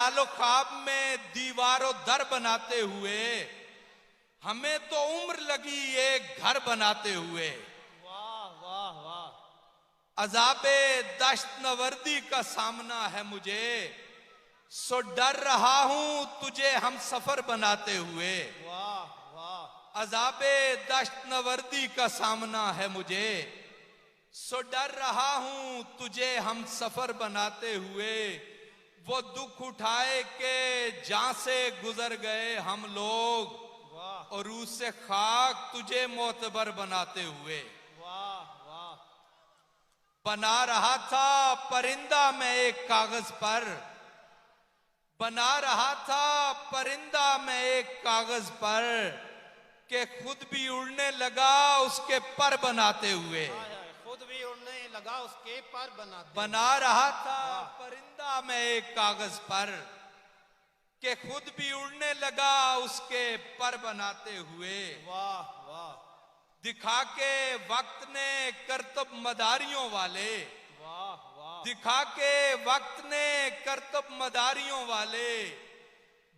ख्यालो ख्वाब में दीवारों दर बनाते हुए हमें तो उम्र लगी एक घर बनाते हुए। वाह वाह वाह। अजाबे दश्त नवर्दी का सामना है मुझे, सो डर रहा हूं तुझे हम सफर बनाते हुए। वाह वाह। अजाबे दश्त नवर्दी का सामना है मुझे, सो डर रहा हूं तुझे हम सफर बनाते हुए। वो दुख उठाए के जहां से गुजर गए हम लोग, वाह और उससे खाक तुझे मोतबर बनाते हुए। वाह वाह। बना रहा था परिंदा मैं एक कागज पर, बना रहा था परिंदा मैं एक कागज पर, के खुद भी उड़ने लगा उसके पर बनाते हुए। हाय हाय, खुद भी उड़ने लगा उसके पर बनाते। बना रहा था परिंदा मैं एक कागज पर, के खुद भी उड़ने लगा उसके पर बनाते हुए। वाह वाह दिखा के वक्त ने करतब मदारियों वाले, वाह वाह। दिखा के वक्त ने करतब मदारियों वाले,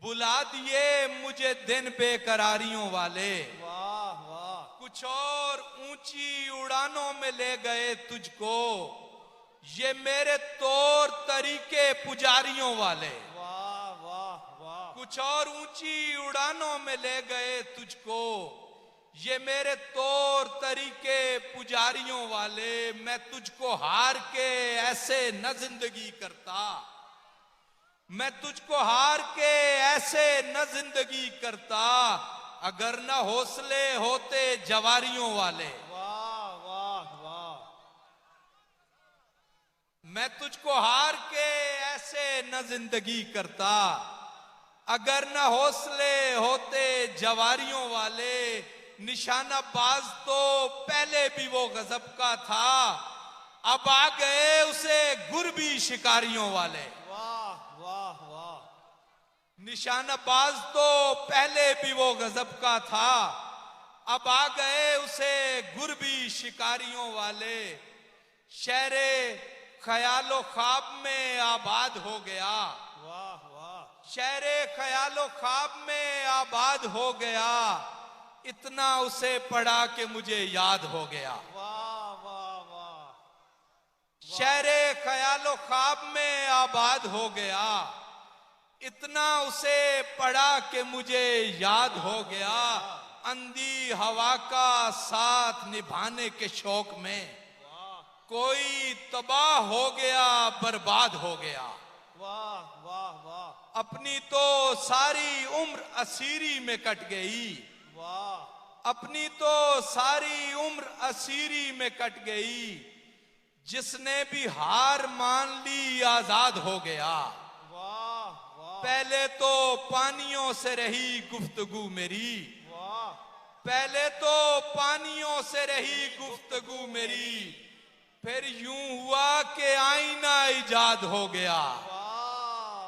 बुला दिए मुझे दिन बेकरारियों वाले। वाह वाह कुछ और ऊंची उड़ानों में ले गए तुझको, ये मेरे तौर तरीके पुजारियों वाले। वाह वाह वाह। कुछ और ऊंची उड़ानों में ले गए तुझको, ये मेरे तौर तरीके पुजारियों वाले। मैं तुझको हार के ऐसे न जिंदगी करता, मैं तुझको हार के ऐसे न जिंदगी करता, अगर न हौसले होते जवारियों वाले। वाह वाह वाह। मैं तुझको हार के ऐसे न जिंदगी करता, अगर न हौसले होते जवारियों वाले। निशाना बाज तो पहले भी वो गजब का था, अब आ गए उसे गुरबी शिकारियों वाले। वाह वाह वाह। निशाना बाज तो पहले भी वो गजब का था, अब आ गए उसे गुरबी शिकारियों वाले। शहरे ख्यालो ख्वाब में आबाद हो गया, वाह वाह। शहरे ख्यालो ख्वाब में आबाद हो गया, इतना उसे पढ़ा कि मुझे याद हो गया। वाह वाह वाह। शहरे ख्यालो ख्वाब में आबाद हो गया, इतना उसे पढ़ा कि मुझे याद हो गया। अंधी हवा का साथ निभाने के शौक में कोई तबाह हो गया, बर्बाद हो गया। वाह वाह वाह। अपनी तो सारी उम्र असीरी में कट गई, वाह। अपनी तो सारी उम्र असीरी में कट गई, जिसने भी हार मान ली आजाद हो गया। वाह वाह। पहले तो पानियों से रही गुफ्तगू मेरी, वाह। पहले तो पानियों से रही गुफ्तगू मेरी, फिर यूं हुआ कि आईना इजाद हो गया।